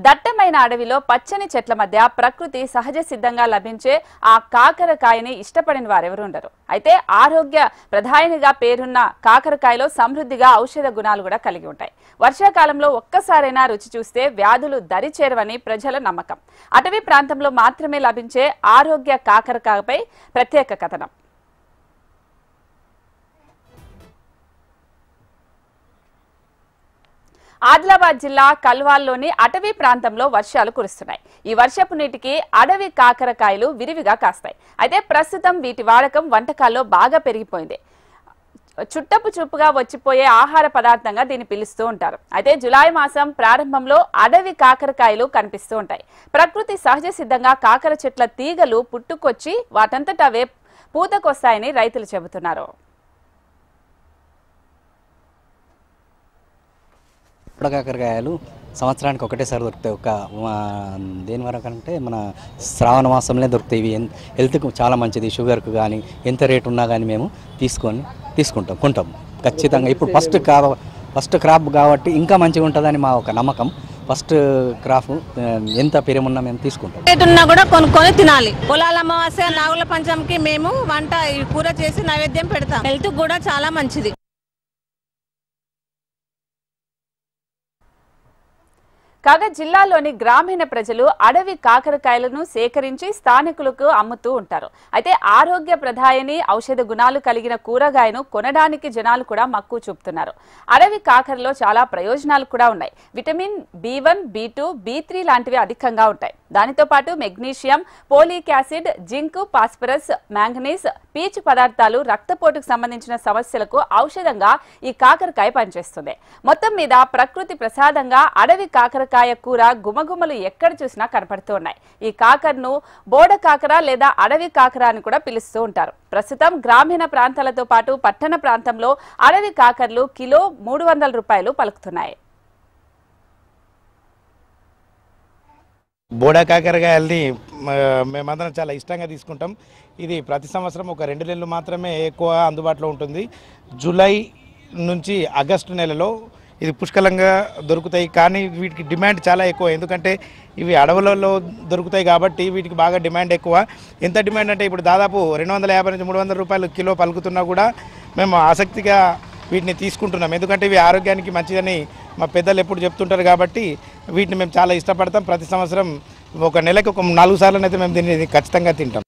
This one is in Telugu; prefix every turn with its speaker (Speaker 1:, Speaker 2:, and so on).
Speaker 1: దట్టమైన అడవిలో పచ్చని చెట్ల మధ్య ప్రకృతి సహజ సిద్ధంగా లభించే ఆ కాకరకాయని ఇష్టపడిన వారెవరు ఉండరు. అయితే ఆరోగ్య ప్రధానిగా పేరున్న కాకరకాయలో సమృద్ధిగా ఔషధ గుణాలు కూడా కలిగి ఉంటాయి. వర్షాకాలంలో ఒక్కసారైనా రుచి చూస్తే వ్యాధులు దరిచేరవని ప్రజల నమ్మకం. అటవీ ప్రాంతంలో మాత్రమే లభించే ఆరోగ్య కాకరకాయపై ప్రత్యేక కథనం. ఆదిలాబాద్ జిల్లా కల్వాల్లోని అటవీ ప్రాంతంలో వర్షాలు కురుస్తున్నాయి. ఈ వర్షపు నీటికి అడవి కాకరకాయలు విరివిగా కాస్తాయి. అయితే ప్రస్తుతం వీటి వాడకం వంటకాల్లో బాగా పెరిగిపోయింది. చుట్టపు చూపుగా వచ్చిపోయే ఆహార పదార్థంగా దీన్ని పిలుస్తూ ఉంటారు. అయితే జులై మాసం ప్రారంభంలో అడవి కాకరకాయలు కనిపిస్తూ ఉంటాయి. ప్రకృతి సహజ సిద్ధంగా కాకర చెట్ల తీగలు పుట్టుకొచ్చి వాటంతట అవే పూతకొస్తాయని రైతులు చెబుతున్నారు.
Speaker 2: కాకరకాయలు సంవత్సరానికి ఒకటేసారి దొరుకుతాయి. దేని వరకు అంటే మన శ్రావణ మాసంలో దొరుకుతాయి. ఇవి హెల్త్కు చాలా మంచిది. షుగర్కు కానీ ఎంత రేటు ఉన్నా కానీ మేము కొంటాం ఖచ్చితంగా. ఇప్పుడు ఫస్ట్ క్రాప్ కాబట్టి ఇంకా మంచిగా ఉంటుందని మా ఒక నమ్మకం. ఫస్ట్ క్రాప్ ఎంత పెరిమున్నా మేము తీసుకుంటాం.
Speaker 3: రేటున్నా కూడా కొనుక్కొని తినాలి. పొలాల అమావాస్య నాగుల పంచమికి మేము వంట కూర చేసి నైవేద్యం పెడతాం. హెల్త్ కూడా చాలా మంచిది.
Speaker 1: కాగా జిల్లాలోని గ్రామీణ ప్రజలు అడవి కాకరకాయలను సేకరించి స్థానికులకు అమ్ముతూ ఉంటారు. అయితే ఆరోగ్య ప్రధాయని ఔషధ గుణాలు కలిగిన కూరగాయను కొనడానికి జనాలు కూడా మక్కువ చూపుతున్నారు. అడవి కాకరలో చాలా ప్రయోజనాలు కూడా ఉన్నాయి. విటమిన్ B1, B2, B3 లాంటివి అధికంగా ఉంటాయి. దానితో పాటు magnesium, folic acid, zinc, phosphorus, manganese, పీచు పదార్థాలు రక్తపోటుకు సంబంధించిన సమస్యలకు ఔషధంగా ఈ కాకరకాయ పనిచేస్తుంది. మొత్తం మీద ప్రకృతి ప్రసాదంగా అడవి కాకరకాయ కూర గుమగుమలు ఎక్కడ చూసినా కనపడుతూ ఉన్నాయి. ఈ కాకరను బోడ కాకర లేదా అడవి కాకర అని కూడా పిలుస్తూ ఉంటారు. ప్రస్తుతం గ్రామీణ ప్రాంతాలతో పాటు పట్టణ ప్రాంతంలో అడవి కాకరలు కిలో 300 రూపాయలు పలుకుతున్నాయి.
Speaker 4: బోడా కాకరకాయల్ని మేమందరం చాలా ఇష్టంగా తీసుకుంటాం. ఇది ప్రతి సంవత్సరం ఒక 2 నెలలు మాత్రమే ఎక్కువ అందుబాటులో ఉంటుంది. జూలై నుంచి ఆగస్టు నెలలో ఇది పుష్కలంగా దొరుకుతాయి. కానీ వీటికి డిమాండ్ చాలా ఎక్కువ. ఎందుకంటే ఇవి అడవులలో దొరుకుతాయి కాబట్టి వీటికి బాగా డిమాండ్ ఎక్కువ. ఎంత డిమాండ్ అంటే ఇప్పుడు దాదాపు 250 నుంచి 300 రూపాయలు కిలో పలుకుతున్నా కూడా మేము ఆసక్తిగా వీటిని తీసుకుంటున్నాం. ఎందుకంటే ఇవి ఆరోగ్యానికి మంచిదని మా పెద్దలు ఎప్పుడు చెప్తుంటారు కాబట్టి వీటిని మేము చాలా ఇష్టపడతాం. ప్రతి సంవత్సరం ఒక నెలకు ఒక 4 సార్లు అయితే మేము దీన్ని ఖచ్చితంగా తింటాం.